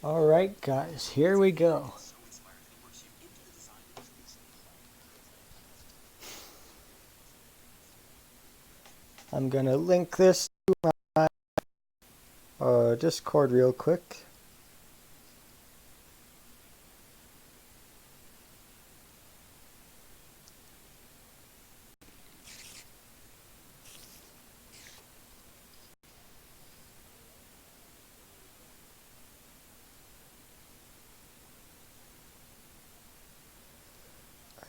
Alright guys, here we go. I'm gonna link this to my Discord real quick.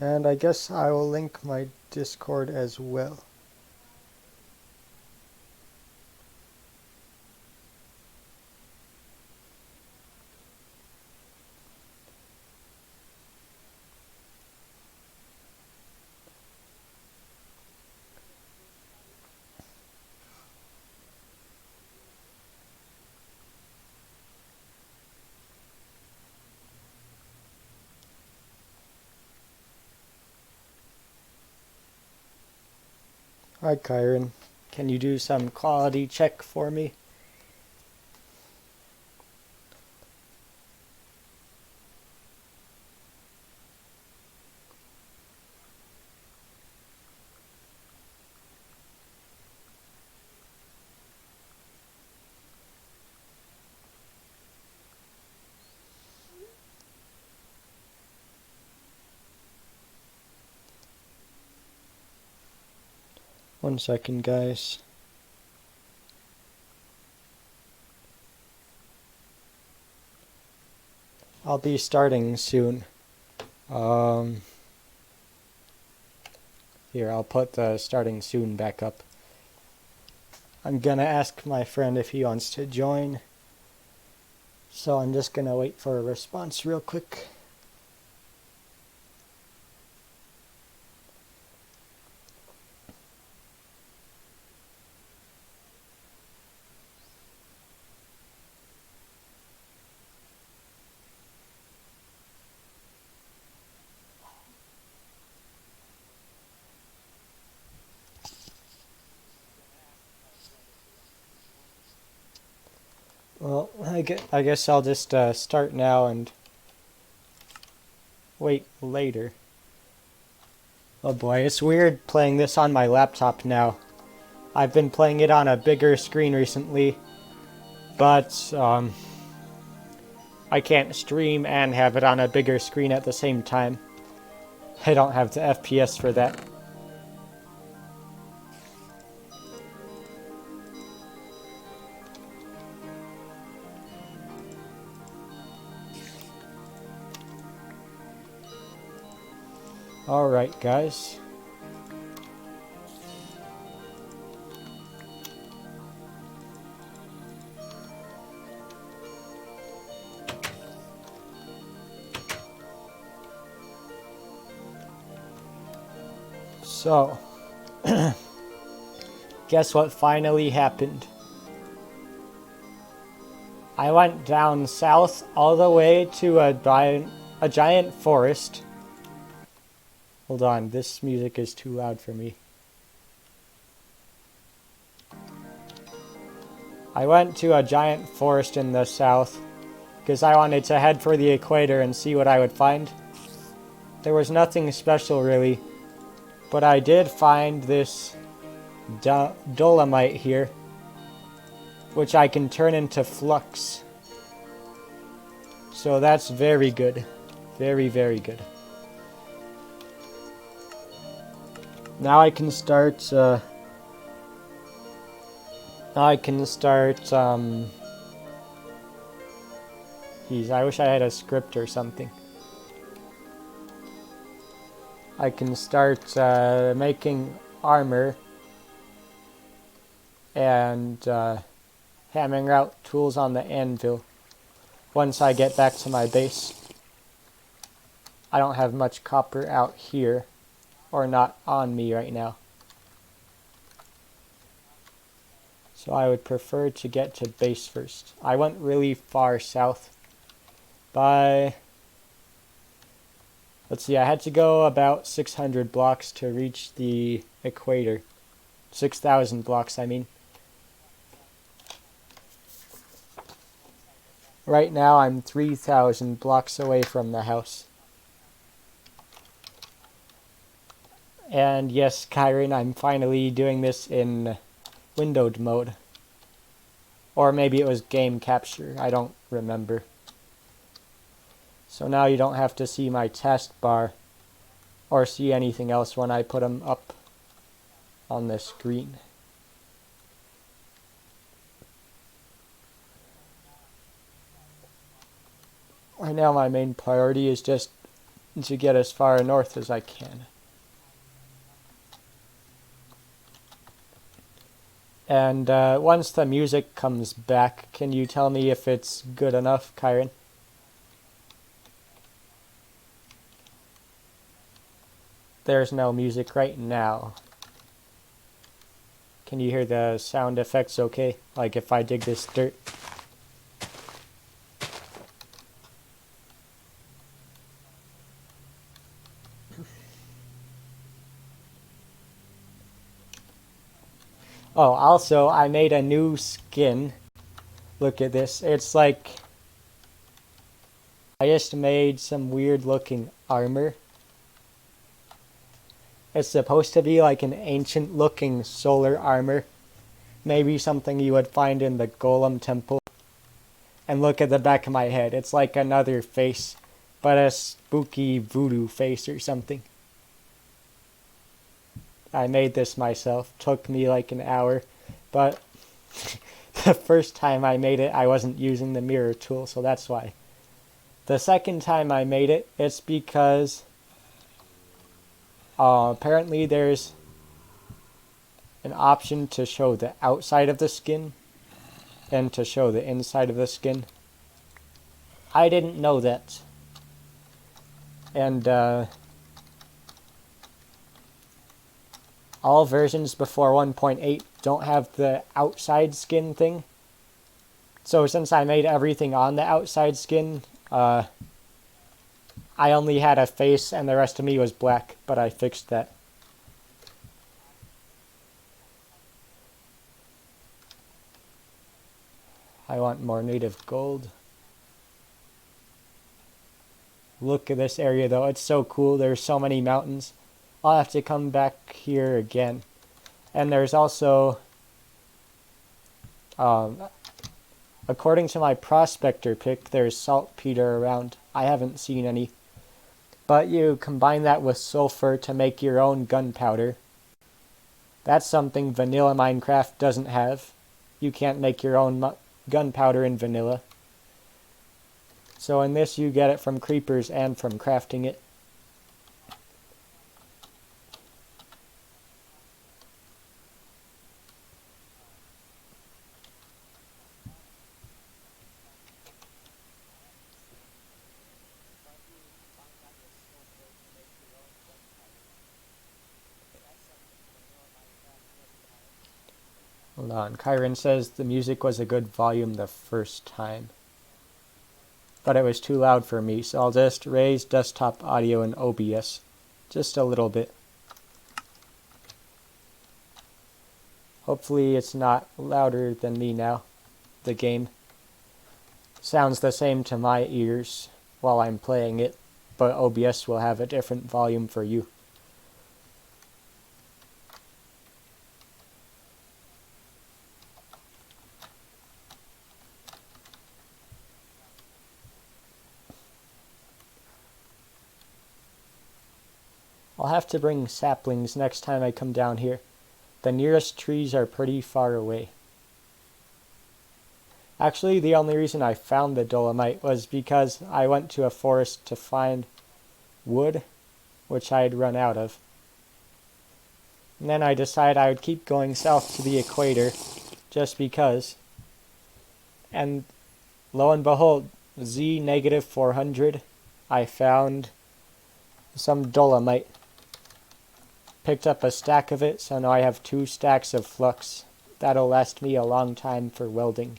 And I guess I will link my Discord as well. Hi Kyron, can you do some quality check for me? One second guys. I'll be starting soon. Here, I'll put the starting soon back up. I'm gonna ask my friend if he wants to join. So I'm just gonna wait for a response real quick. Well, I guess I'll just start now and wait later. Oh boy, it's weird playing this on my laptop now. I've been playing it on a bigger screen recently, but I can't stream and have it on a bigger screen at the same time. I don't have the FPS for that. Alright guys. So, guess what finally happened? I went down south all the way to a giant forest. Hold on, this music is too loud for me. I went to a giant forest in the south because I wanted to head for the equator and see what I would find. There was nothing special really, but I did find this dolomite here, which I can turn into flux. So that's very good. Very, very good. Now I can start, geez, I wish I had a script or something. I can start making armor and hammering out tools on the anvil once I get back to my base. I don't have much copper out here, or not on me right now. So I would prefer to get to base first. I went really far south by, let's see, I had to go about 600 blocks to reach the equator. 6,000 blocks, I mean. Right now I'm 3,000 blocks away from the house. And yes, Kyron, I'm finally doing this in windowed mode. Or maybe it was game capture, I don't remember. So now you don't have to see my taskbar or see anything else when I put them up on the screen. Right now my main priority is just to get as far north as I can. And once the music comes back, can you tell me if it's good enough, Kyron? There's no music right now. Can you hear the sound effects okay? Like if I dig this dirt? Oh, also, I made a new skin. Look at this. It's like I just made some weird looking armor. It's supposed to be like an ancient looking solar armor. Maybe something you would find in the Golem Temple. And look at the back of my head. It's like another face, but a spooky voodoo face or something. I made this myself. Took me like an hour, but the first time I made it, I wasn't using the mirror tool, so that's why. The second time I made it, it's because apparently there's an option to show the outside of the skin and to show the inside of the skin. I didn't know that. And all versions before 1.8 don't have the outside skin thing. So since I made everything on the outside skin, I only had a face and the rest of me was black, but I fixed that. I want more native gold. Look at this area though, it's so cool. There's so many mountains. I'll have to come back here again. And there's also, according to my prospector pick, there's saltpeter around. I haven't seen any. But you combine that with sulfur to make your own gunpowder. That's something vanilla Minecraft doesn't have. You can't make your own gunpowder in vanilla. So in this you get it from creepers and from crafting it. Hold on, Kyron says the music was a good volume the first time. But it was too loud for me, so I'll just raise desktop audio in OBS. Just a little bit. Hopefully it's not louder than me now. The game sounds the same to my ears while I'm playing it, but OBS will have a different volume for you. I'll have to bring saplings next time I come down here. The nearest trees are pretty far away. Actually, the only reason I found the dolomite was because I went to a forest to find wood, which I had run out of. And then I decided I would keep going south to the equator, just because. And lo and behold, Z negative 400, I found some dolomite. Picked up a stack of it, so now I have 2 stacks of flux. That'll last me a long time for welding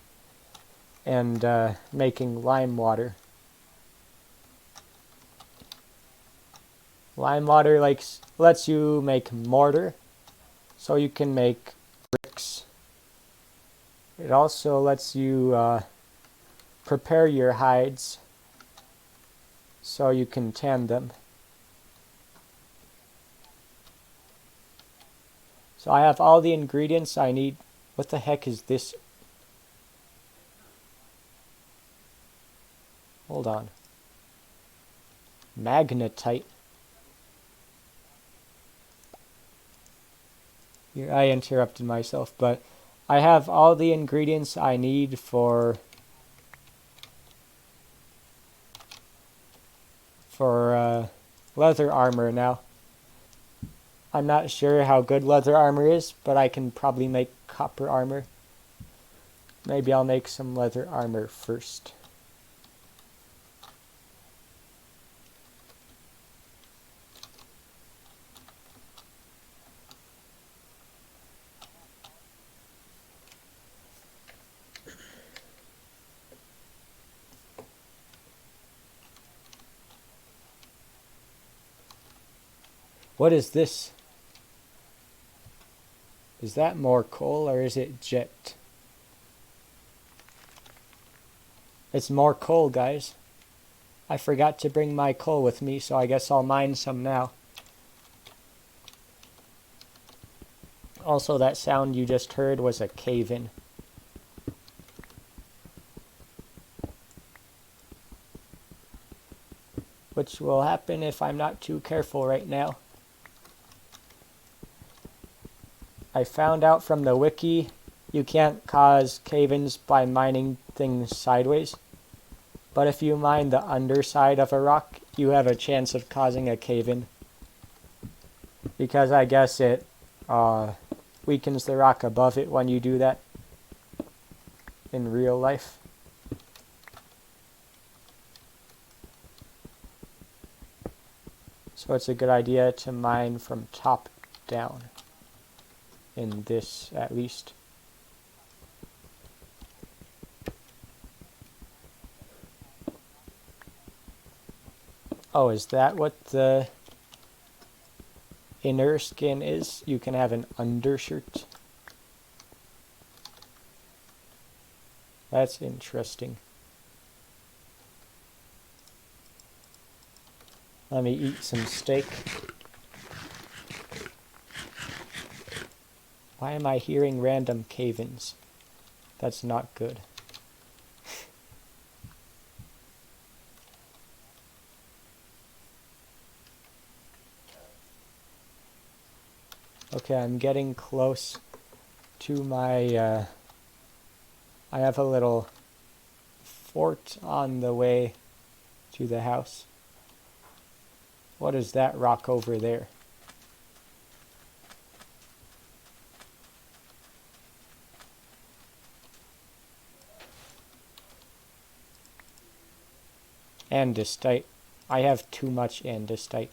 and making lime water. Lime water lets you make mortar, so you can make bricks. It also lets you prepare your hides so you can tan them. So I have all the ingredients I need. What the heck is this? Hold on. Magnetite. Here, I interrupted myself, but I have all the ingredients I need for leather armor now. I'm not sure how good leather armor is, but I can probably make copper armor. Maybe I'll make some leather armor first. What is this? Is that more coal or is it jet? It's more coal, guys. I forgot to bring my coal with me, so I guess I'll mine some now. Also, that sound you just heard was a cave-in. Which will happen if I'm not too careful right now. I found out from the wiki you can't cause cave-ins by mining things sideways. But if you mine the underside of a rock, you have a chance of causing a cave-in. Because I guess it weakens the rock above it when you do that in real life. So it's a good idea to mine from top down. In this, at least. Oh, is that what the inner skin is? You can have an undershirt. That's interesting. Let me eat some steak. Why am I hearing random cave-ins? That's not good. Okay, I'm getting close to my, I have a little fort on the way to the house. What is that rock over there? Andesite. I have too much andesite.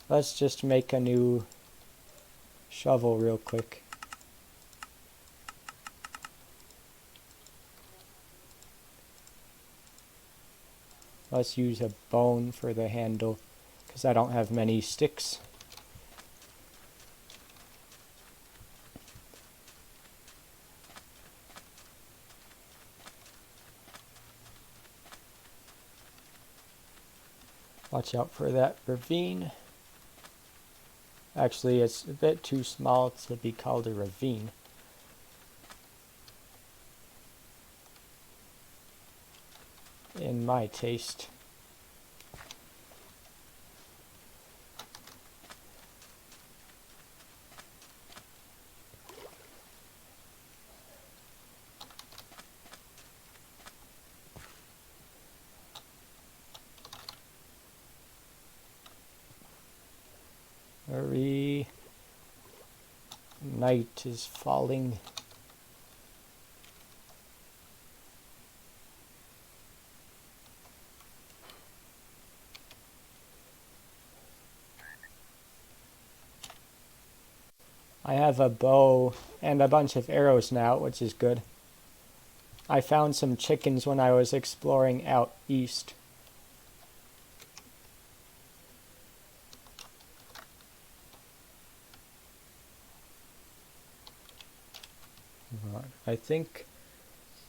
Let's just make a new shovel real quick. Let's use a bone for the handle because I don't have many sticks. Watch out for that ravine. Actually, it's a bit too small to be called a ravine. In my taste. Hurry. Night is falling. I have a bow and a bunch of arrows now, which is good. I found some chickens when I was exploring out east. I think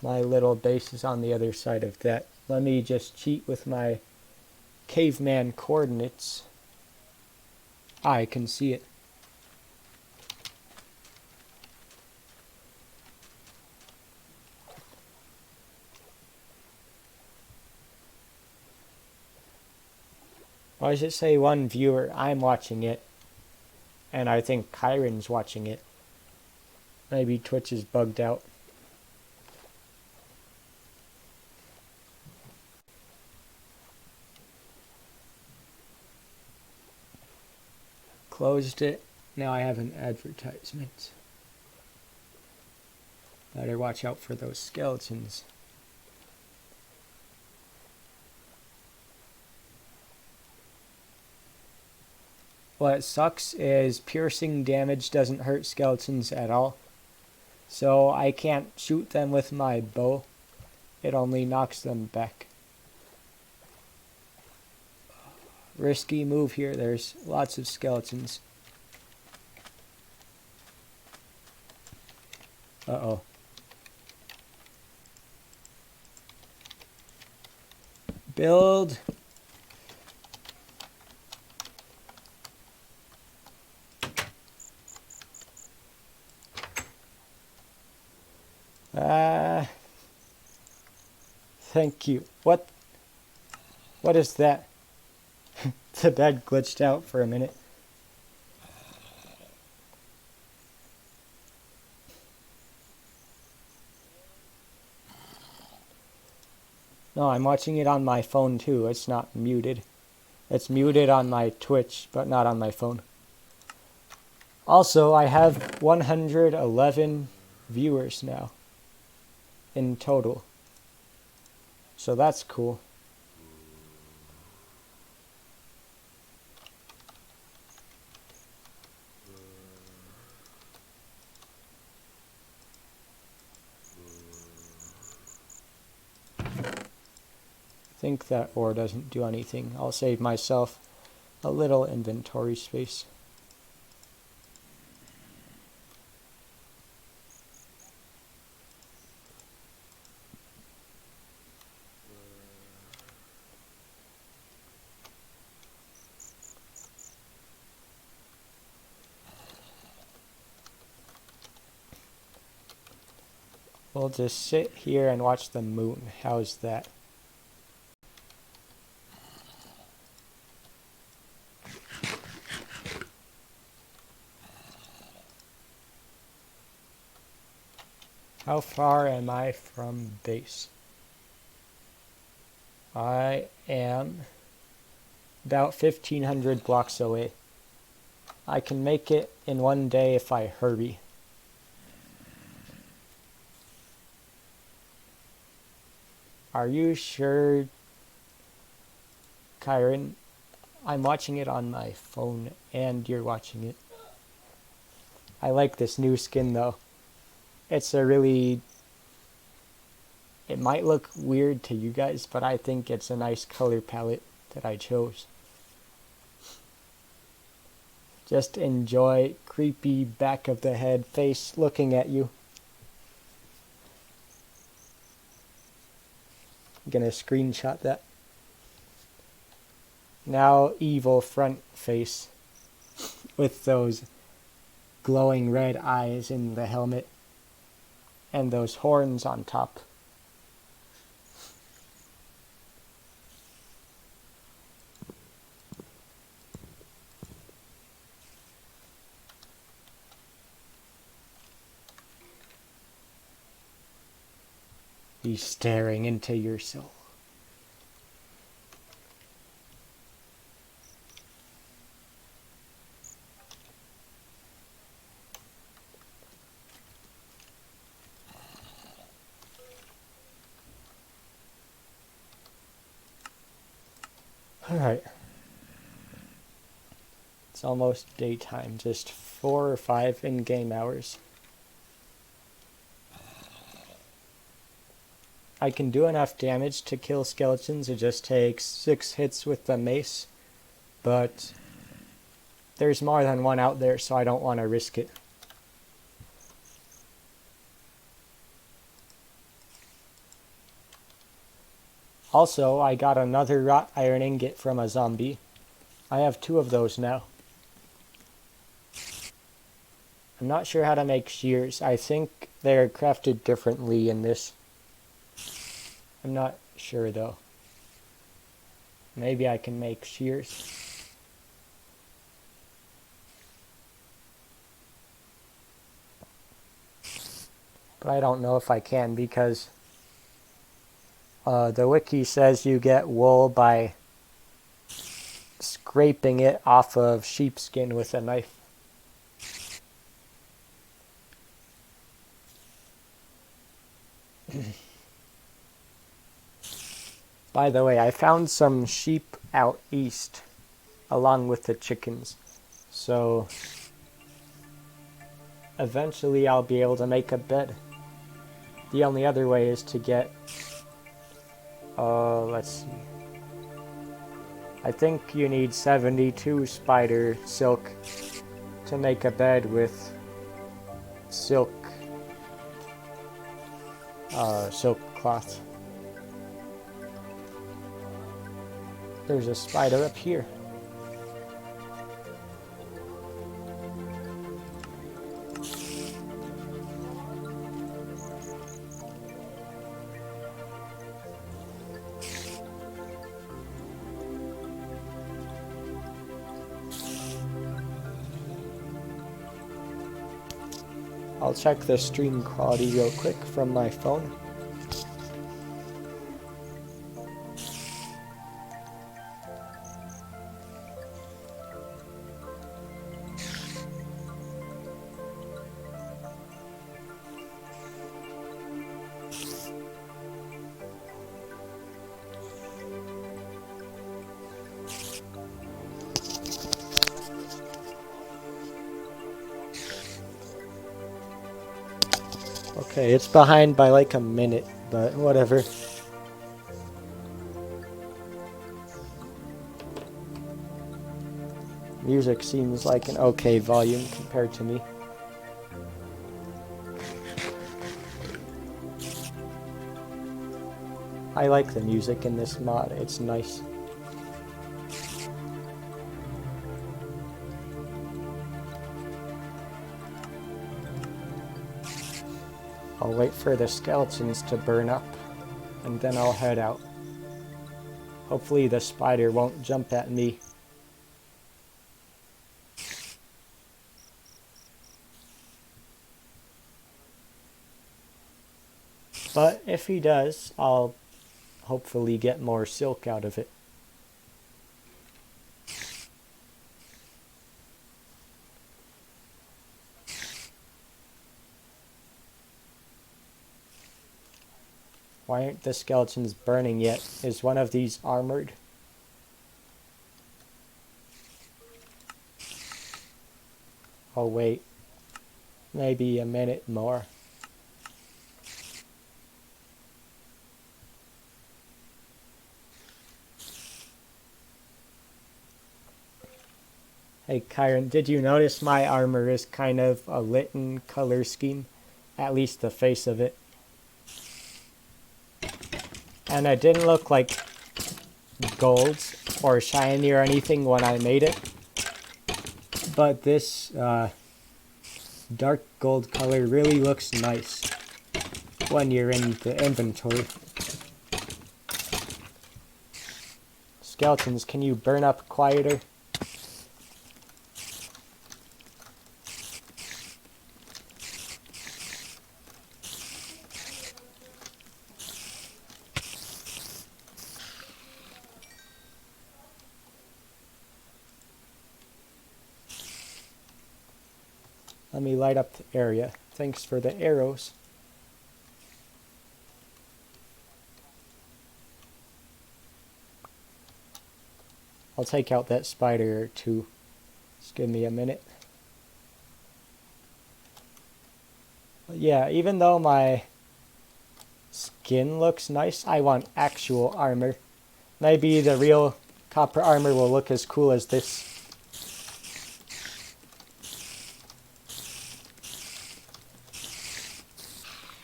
My little base is on the other side of that. Let me just cheat with my caveman coordinates. I can see it. Why does it say 1 viewer? I'm watching it. And I think Kyron's watching it. Maybe Twitch is bugged out. Closed it. Now I have an advertisement. Better watch out for those skeletons. What sucks is piercing damage doesn't hurt skeletons at all. So I can't shoot them with my bow. It only knocks them back. Risky move here. There's lots of skeletons. Uh-oh. Build. Thank you. What is that? The bed glitched out for a minute. No, I'm watching it on my phone too. It's not muted. It's muted on my Twitch, but not on my phone. Also, I have 111 viewers now in total. So that's cool. I think that ore doesn't do anything. I'll save myself a little inventory space. We'll just sit here and watch the moon. How's that? How far am I from base? I am about 1,500 blocks away. I can make it in one day if I hurry. Are you sure, Kyron? I'm watching it on my phone and you're watching it. I like this new skin though. It's a really... It might look weird to you guys, but I think it's a nice color palette that I chose. Just enjoy creepy back of the head face looking at you. I'm gonna screenshot that. Now evil front face with those glowing red eyes in the helmet and those horns on top. He's staring into your soul. Alright. It's almost daytime, just 4 or 5 in-game hours. I can do enough damage to kill skeletons. It just takes 6 hits with the mace. But there's more than one out there, so I don't want to risk it. Also, I got another wrought iron ingot from a zombie. I have 2 of those now. I'm not sure how to make shears. I think they're crafted differently in this. I'm not sure though. Maybe I can make shears. But I don't know if I can because the wiki says you get wool by scraping it off of sheepskin with a knife. By the way, I found some sheep out east along with the chickens. So eventually I'll be able to make a bed. The only other way is to get, let's see. I think you need 72 spider silk to make a bed with silk cloth. There's a spider up here. I'll check the stream quality real quick from my phone. Okay, it's behind by like a minute, but whatever. Music seems like an okay volume compared to me. I like the music in this mod, it's nice. I'll wait for the skeletons to burn up, and then I'll head out. Hopefully the spider won't jump at me. But if he does, I'll hopefully get more silk out of it. Why aren't the skeletons burning yet? Is one of these armored? I'll wait maybe a minute more. Hey Kyron, did you notice my armor is kind of a Litten color scheme? At least the face of it. And it didn't look like gold or shiny or anything when I made it. But this dark gold color really looks nice when you're in the inventory. Skeletons, can you burn up quieter? Let me light up the area. Thanks for the arrows. I'll take out that spider too. Just give me a minute. But yeah, even though my skin looks nice, I want actual armor. Maybe the real copper armor will look as cool as this.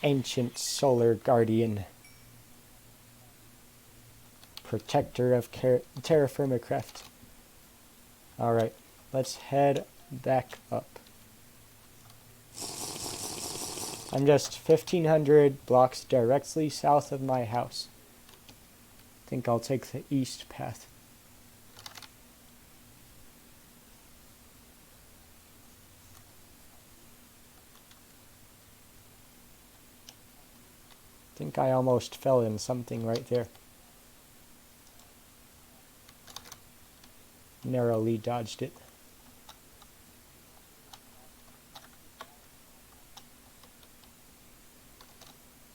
Ancient Solar Guardian. protector of terra firma craft. Alright, let's head back up. I'm just 1,500 blocks directly south of my house. I think I'll take the east path. I think I almost fell in something right there. Narrowly dodged it.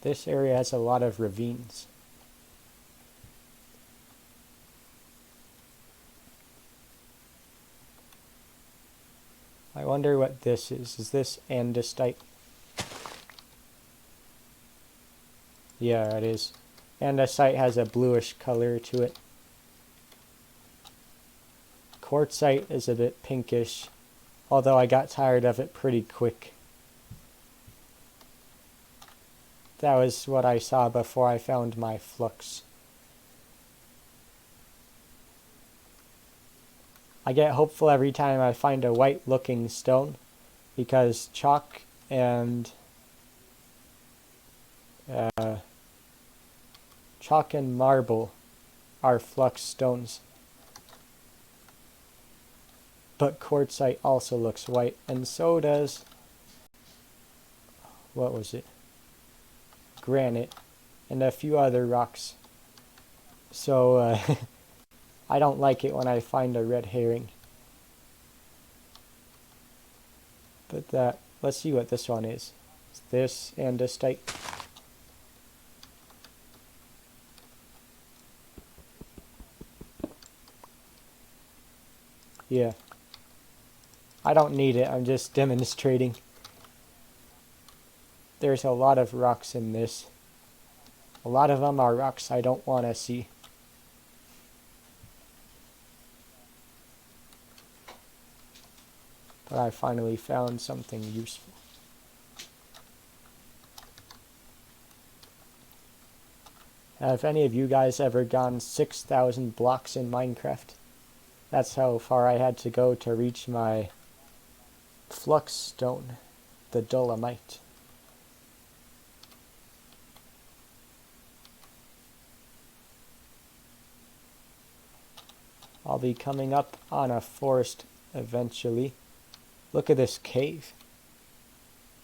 This area has a lot of ravines. I wonder what this is. Is this andesite? Yeah, it is. Andesite has a bluish color to it. Quartzite is a bit pinkish, although I got tired of it pretty quick. That was what I saw before I found my flux. I get hopeful every time I find a white looking stone, because chalk and marble are flux stones. But quartzite also looks white, and so does, what was it? Granite, and a few other rocks. So, I don't like it when I find a red herring. But let's see what this one is. Is this andesite? Yeah. I don't need it, I'm just demonstrating. There's a lot of rocks in this. A lot of them are rocks I don't want to see. But I finally found something useful. Have any of you guys ever gone 6,000 blocks in Minecraft? That's how far I had to go to reach my flux stone, the dolomite. I'll be coming up on a forest eventually. Look at this cave.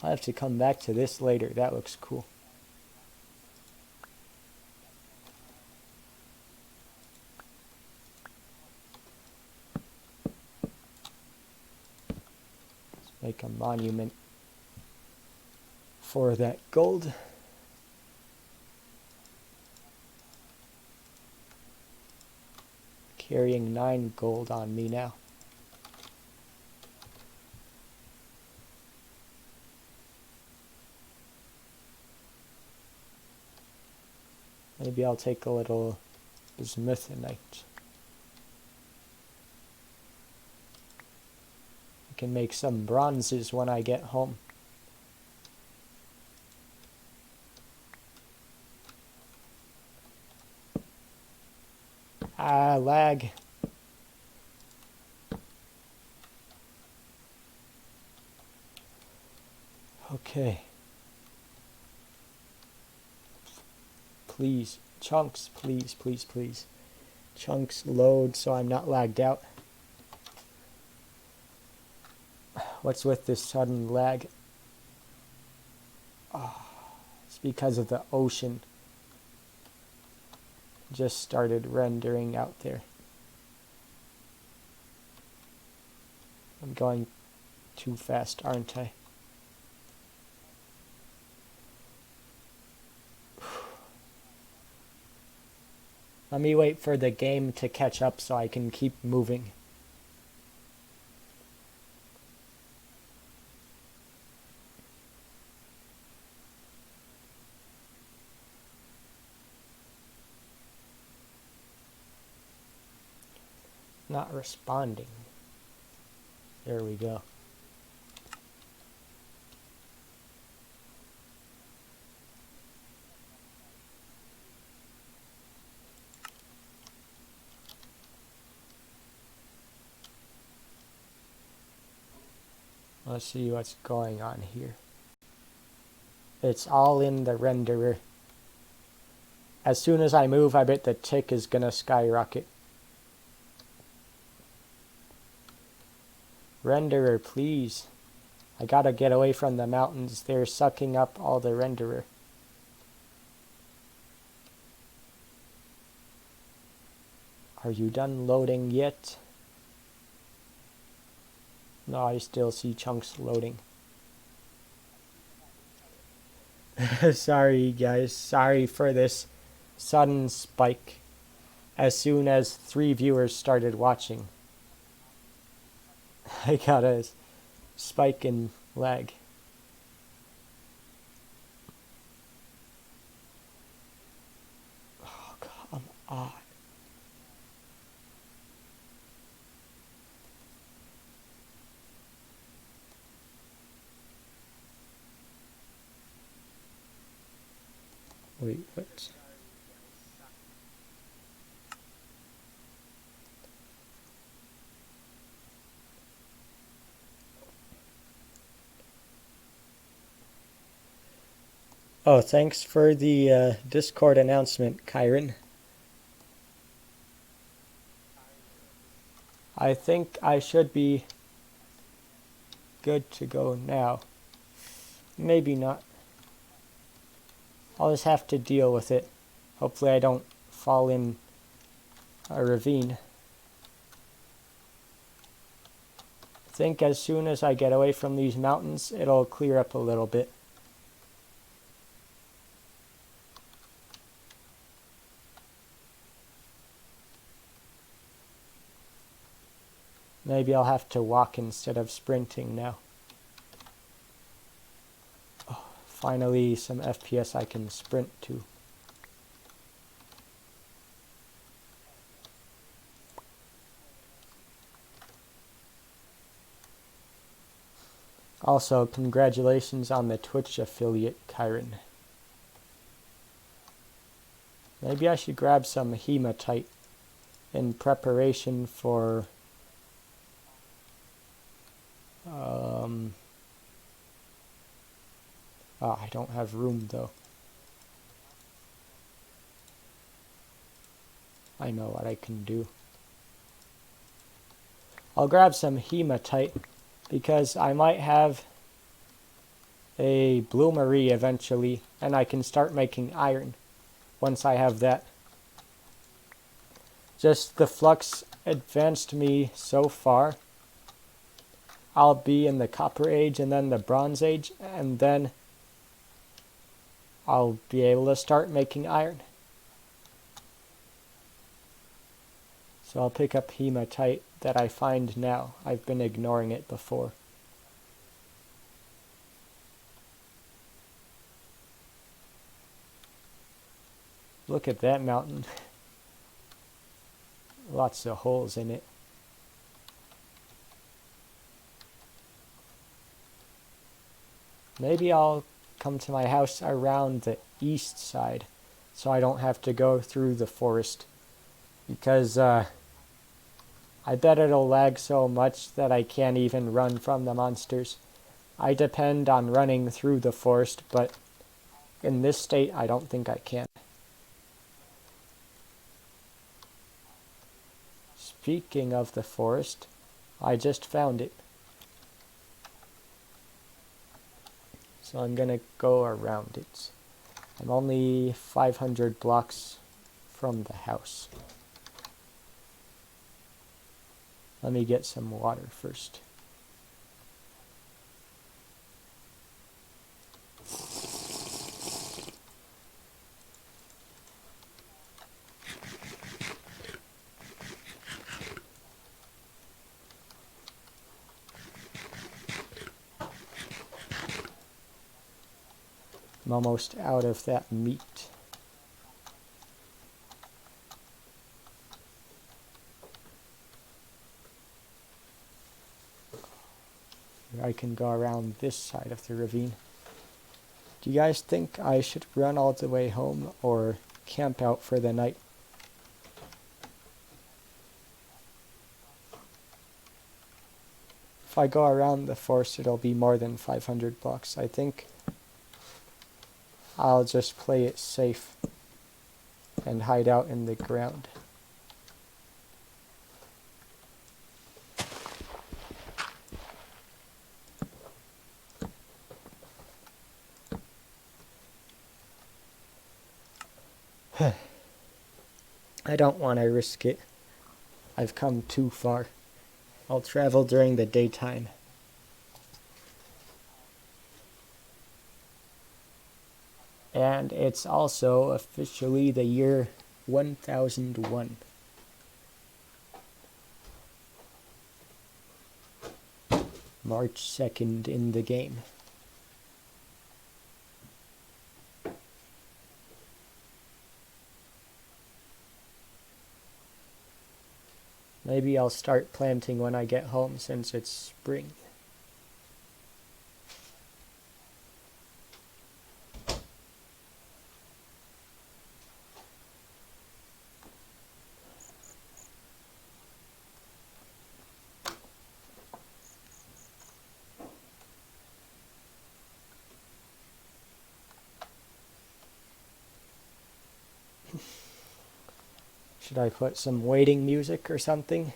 I'll have to come back to this later. That looks cool. Let's make a monument for that gold. Carrying 9 gold on me now. Maybe I'll take a little bismuthinite. I can make some bronzes when I get home. Ah, lag. Okay. Please, chunks, please, please, please. Chunks load so I'm not lagged out. What's with this sudden lag? Oh, it's because of the ocean. Just started rendering out there. I'm going too fast, aren't I? Let me wait for the game to catch up so I can keep moving. Not responding. There we go. Let's see what's going on here. It's all in the renderer. As soon as I move, I bet the tick is gonna skyrocket. Renderer, please. I gotta get away from the mountains. They're sucking up all the renderer. Are you done loading yet? No, I still see chunks loading. Sorry guys, sorry for this sudden spike as soon as 3 viewers started watching. I got a spike in lag. Oh, come on. Wait, what? Oh, thanks for the Discord announcement, Kyron. I think I should be good to go now. Maybe not. I'll just have to deal with it. Hopefully I don't fall in a ravine. I think as soon as I get away from these mountains, it'll clear up a little bit. Maybe I'll have to walk instead of sprinting now. Oh, finally some FPS I can sprint to. Also, congratulations on the Twitch affiliate, Kyron. Maybe I should grab some hematite in preparation for I don't have room though. I know what I can do. I'll grab some hematite because I might have a bloomery eventually and I can start making iron once I have that. Just the Flux advanced me so far. I'll be in the Copper Age and then the Bronze Age, and then I'll be able to start making iron. So I'll pick up hematite that I find now. I've been ignoring it before. Look at that mountain. Lots of holes in it. Maybe I'll come to my house around the east side so I don't have to go through the forest, because I bet it'll lag so much that I can't even run from the monsters. I depend on running through the forest, but in this state I don't think I can. Speaking of the forest, I just found it. So I'm gonna go around it. I'm only 500 blocks from the house. Let me get some water first. I'm almost out of that meat. I can go around this side of the ravine. Do you guys think I should run all the way home or camp out for the night? if I go around the forest, it'll be more than 500 blocks. I think I'll just play it safe and hide out in the ground. I don't want to risk it. I've come too far. I'll travel during the daytime. And it's also officially the year 1001. March 2nd in the game. Maybe I'll start planting when I get home since it's spring. Should I put some waiting music or something?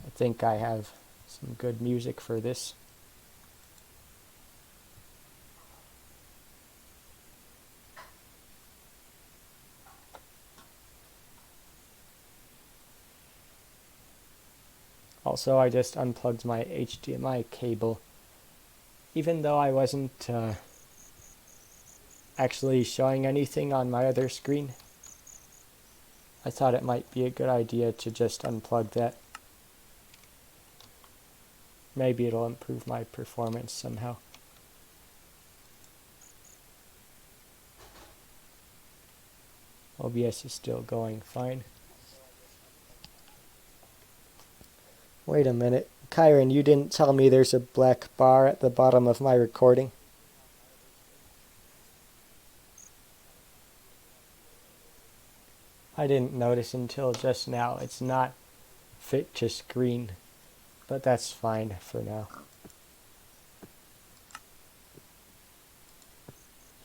I think I have some good music for this. Also, I just unplugged my HDMI cable. Even though I wasn't actually showing anything on my other screen, I thought it might be a good idea to just unplug that. Maybe it'll improve my performance somehow. OBS is still going fine. Wait a minute. Kyron, you didn't tell me there's a black bar at the bottom of my recording. I didn't notice until just now. It's not fit to screen, but that's fine for now.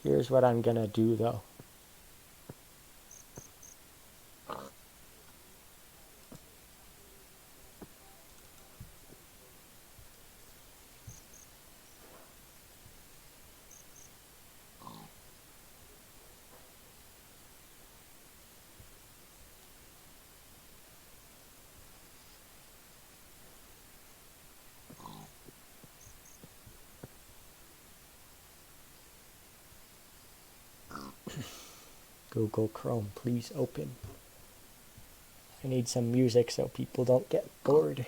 Here's what I'm gonna do though. Google Chrome, please open. I need some music so people don't get bored.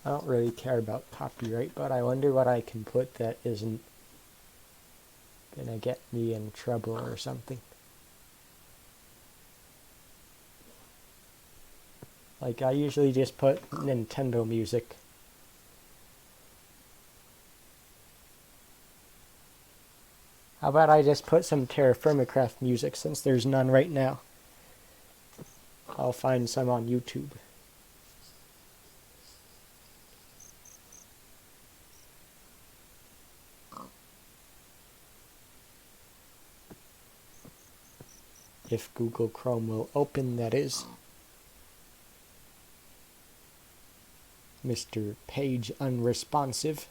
I don't really care about copyright, but I wonder what I can put that isn't gonna get me in trouble or something. Like, I usually just put Nintendo music. How about I just put some Terra Firmacraft music since there's none right now? I'll find some on YouTube. If Google Chrome will open, that is. Mr. Page Unresponsive.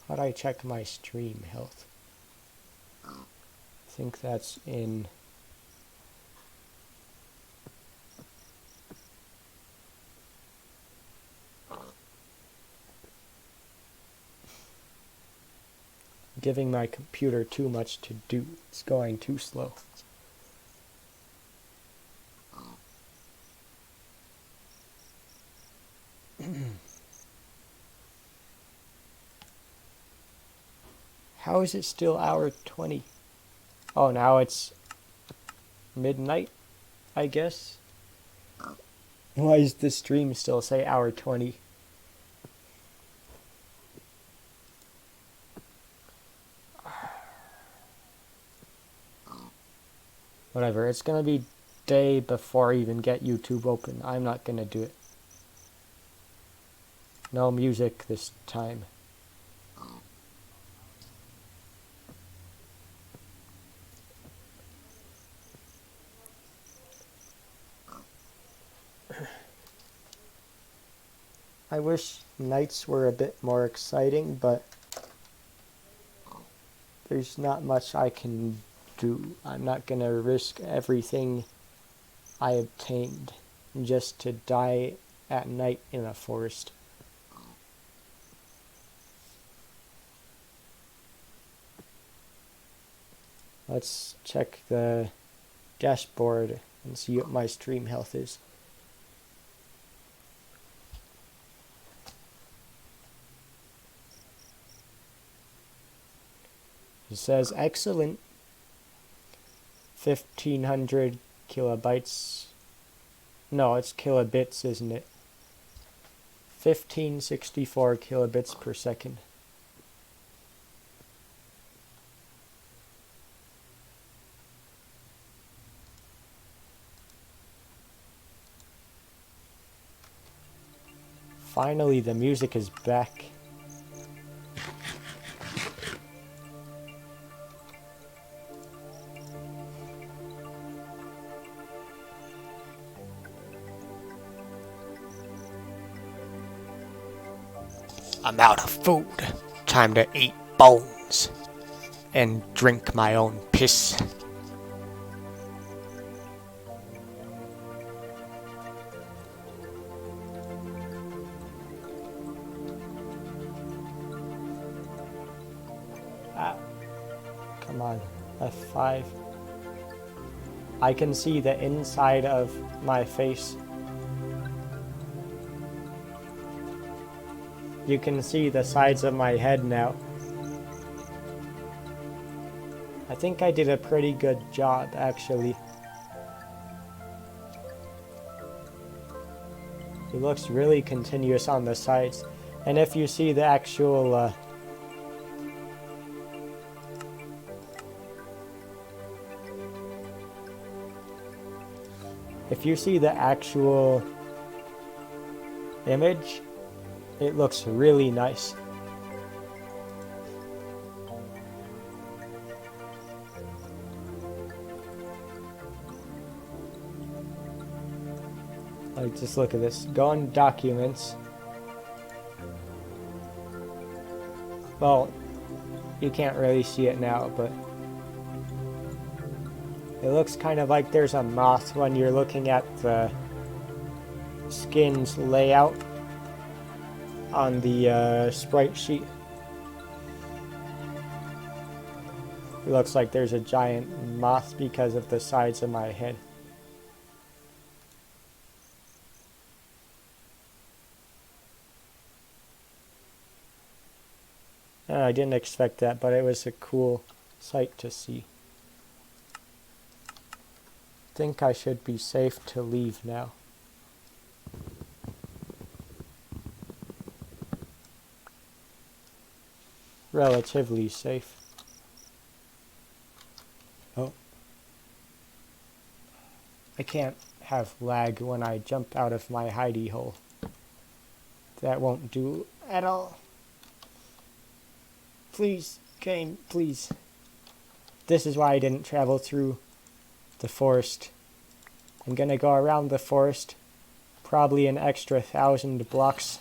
How'd I check my stream health? I think that's in... Giving my computer too much to do. It's going too slow. How is it still hour 20? Oh, now it's midnight, I guess. Why does the stream still say hour 20? Whatever, it's gonna be day before I even get YouTube open. I'm not gonna do it. No music this time. I wish nights were a bit more exciting, but there's not much I can do. I'm not gonna risk everything I obtained just to die at night in a forest. Let's check the dashboard and see what my stream health is. It says excellent. 1500 kilobytes. No, it's kilobits, isn't it? 1564 kilobits per second. Finally, the music is back. I'm out of food. Time to eat bones. And drink my own piss. Come on, F5. I can see the inside of my face. You can see the sides of my head now. I think I did a pretty good job, actually. It looks really continuous on the sides. And if you see the actual if you see the actual image, it looks really nice. Like, just look at this. Go on documents. Well, you can't really see it now, but it looks kind of like there's a moth when you're looking at the skin's layout on the sprite sheet. It looks like there's a giant moth because of the sides of my head. I didn't expect that, but it was a cool sight to see. I think I should be safe to leave now. Relatively safe. Oh. I can't have lag when I jump out of my hidey hole. That won't do at all. Please, game, please. this is why I didn't travel through the forest. I'm gonna go around the forest, probably an extra 1,000 blocks,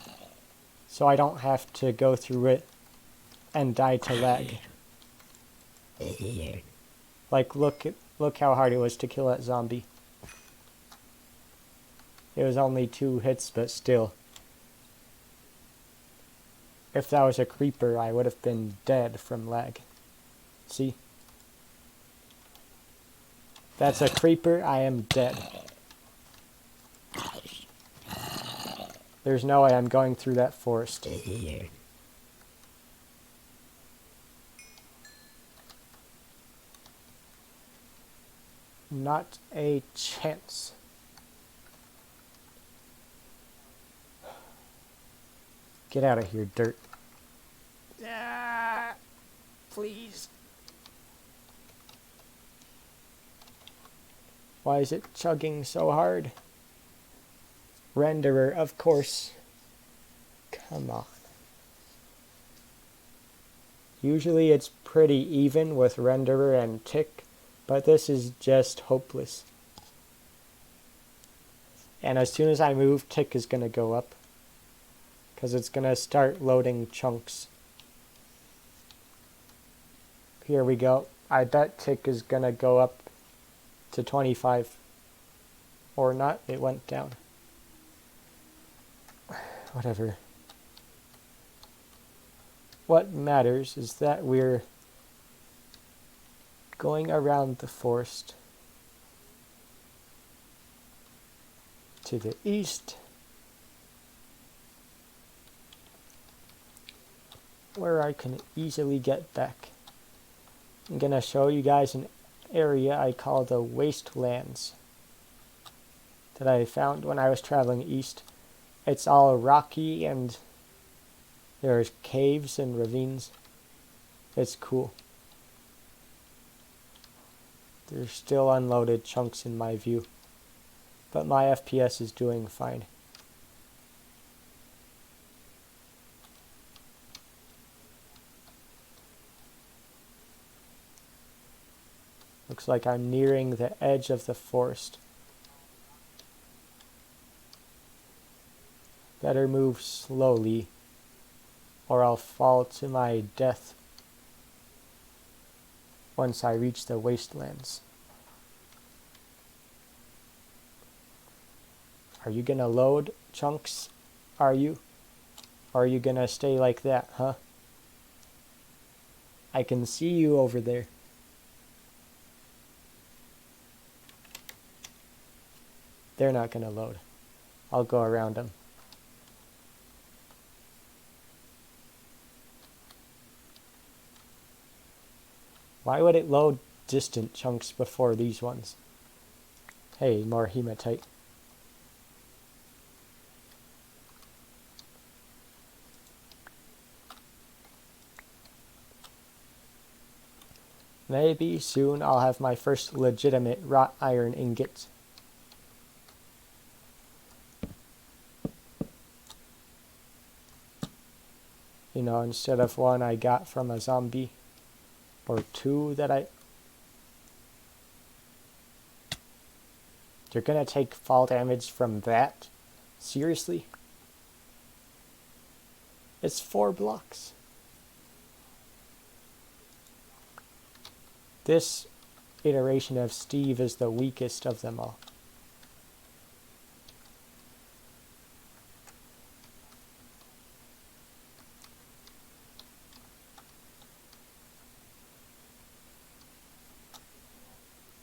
so I don't have to go through it and die to lag. Like, look how hard it was to kill that zombie. It was only 2 hits, but still. If that was a creeper, I would have been dead from lag. See? That's a creeper, I am dead. There's no way I'm going through that forest. Not a chance. Get out of here, dirt. Ah, please. Why is it chugging so hard? Renderer, of course. Come on. Usually it's pretty even with renderer and tick, but this is just hopeless. And as soon as I move, tick is going to go up, because it's going to start loading chunks. Here we go. I bet tick is going to go up to 25. Or not, it went down. Whatever. What matters is that we're going around the forest to the east, where I can easily get back. I'm gonna show you guys an area I call the wastelands that I found when I was traveling east. It's all rocky and there's caves and ravines. It's cool. There's still unloaded chunks in my view, but my FPS is doing fine. Looks like I'm nearing the edge of the forest. Better move slowly, or I'll fall to my death once I reach the wastelands. Are you gonna load chunks? Are you? Or are you gonna stay like that, huh? I can see you over there. They're not gonna load. I'll go around them. Why would it load distant chunks before these ones? Hey, more hematite. Maybe soon I'll have my first legitimate wrought iron ingot. You know, instead of one I got from a zombie. Or 2 that You're gonna take fall damage from that? Seriously? It's 4 blocks. This iteration of Steve is the weakest of them all.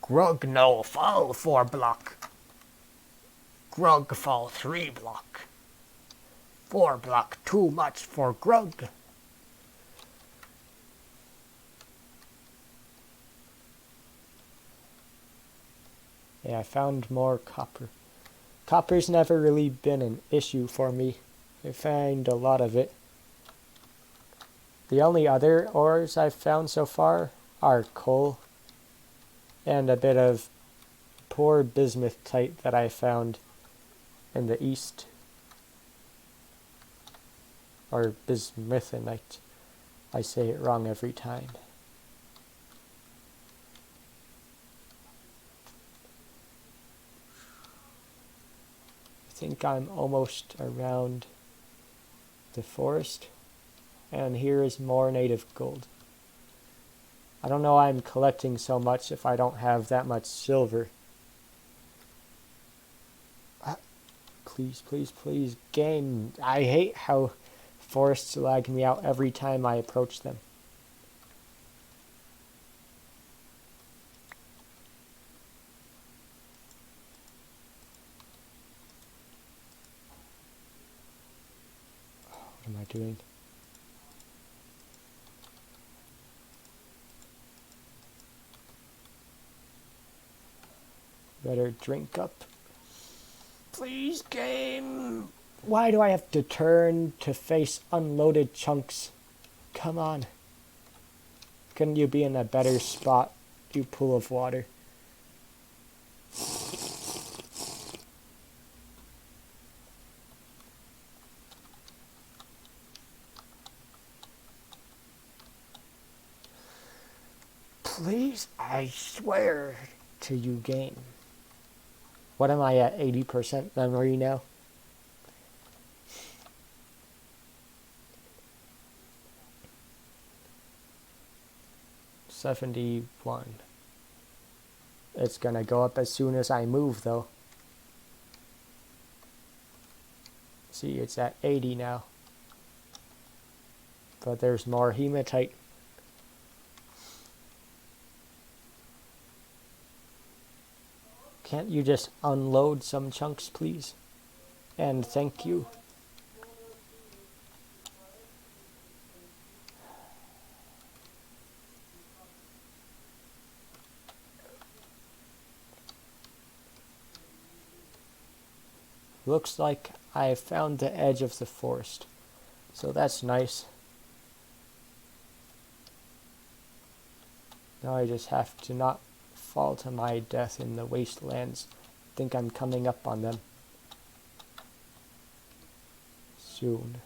Grug no fall 4 block. Grug fall 3 block. 4 block too much for Grug. Yeah, I found more copper. Copper's never really been an issue for me. I find a lot of it. The only other ores I've found so far are coal and a bit of poor bismuthite that I found in the east. Or bismuthinite. I say it wrong every time. think I'm almost around the forest. And here is more native gold. I don't know why I'm collecting so much if I don't have that much silver. Please, please, please, game. I hate how forests lag me out every time I approach them. What am I doing? Better drink up. Please, game. Why do I have to turn to face unloaded chunks? Come on. Couldn't you be in a better spot, you pool of water? Please, I swear to you, game. What am I at, 80% memory now? $71. It's gonna go up as soon as I move, though. See, it's at 80 now. But there's more hematite. Can't you just unload some chunks, please? And thank you. Looks like I found the edge of the forest. So that's nice. Now I just have to not fall to my death in the wastelands. I think I'm coming up on them soon.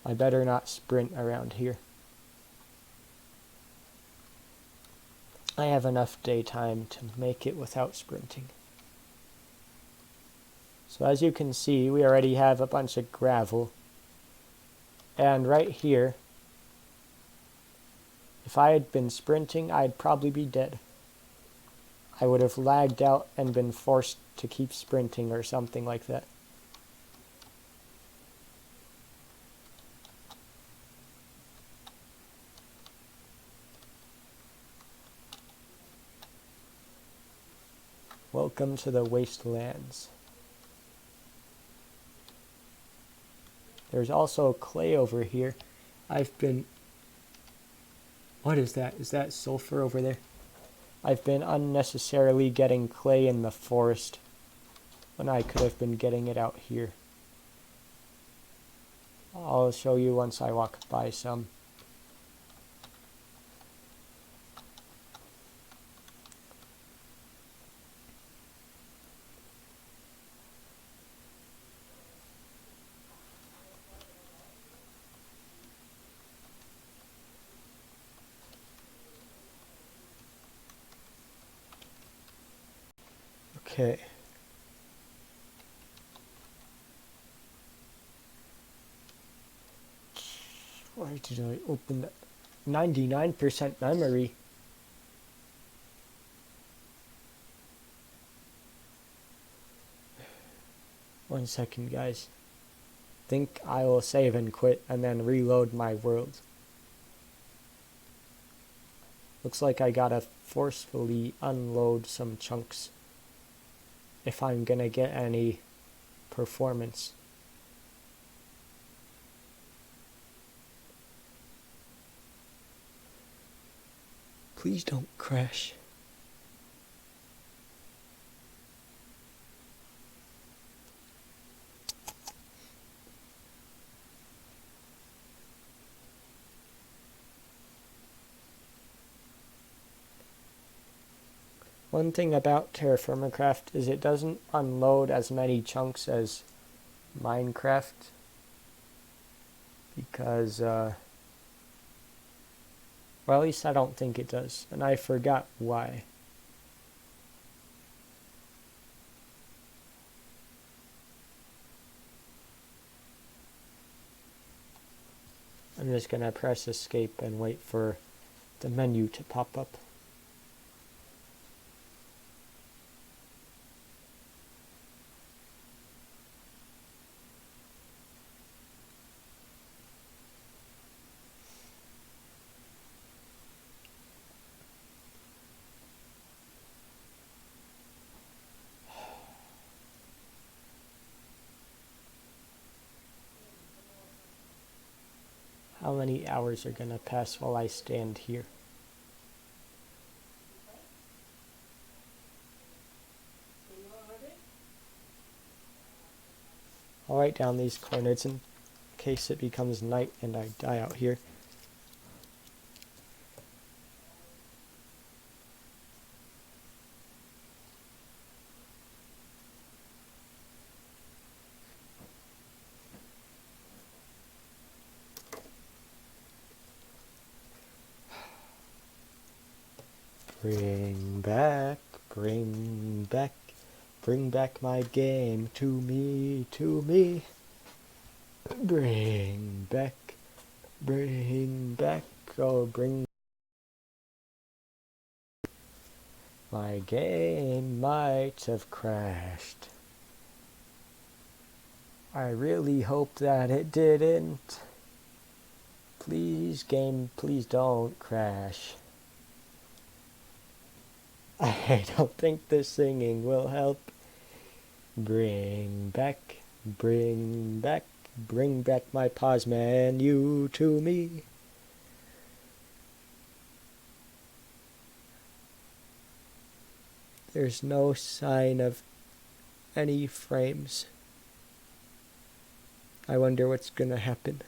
I better not sprint around here. I have enough daytime to make it without sprinting. So as you can see, we already have a bunch of gravel. And right here, if I had been sprinting, I'd probably be dead. I would have lagged out and been forced to keep sprinting or something like that. Welcome to the wastelands. There's also clay over here. I've been... What is that? Is that sulfur over there? I've been unnecessarily getting clay in the forest when I could have been getting it out here. I'll show you once I walk by some. Okay. Why did I open that? 99% memory. One second, guys. Think I will save and quit and then reload my world. Looks like I gotta forcefully unload some chunks if I'm gonna get any performance. Please don't crash. One thing about Terraformcraft is it doesn't unload as many chunks as Minecraft because Well, at least I don't think it does, and I forgot why. I'm just gonna press escape and wait for the menu to pop up. How many hours are gonna pass while I stand here? I'll write down these coordinates in case it becomes night and I die out here. Bring back, bring back, bring back my game to me, to me. Bring back, oh bring. My game might have crashed. I really hope that it didn't. Please, game, please don't crash. I don't think the singing will help. Bring back, bring back, bring back my pause menu to me. There's no sign of any frames. I wonder what's gonna happen.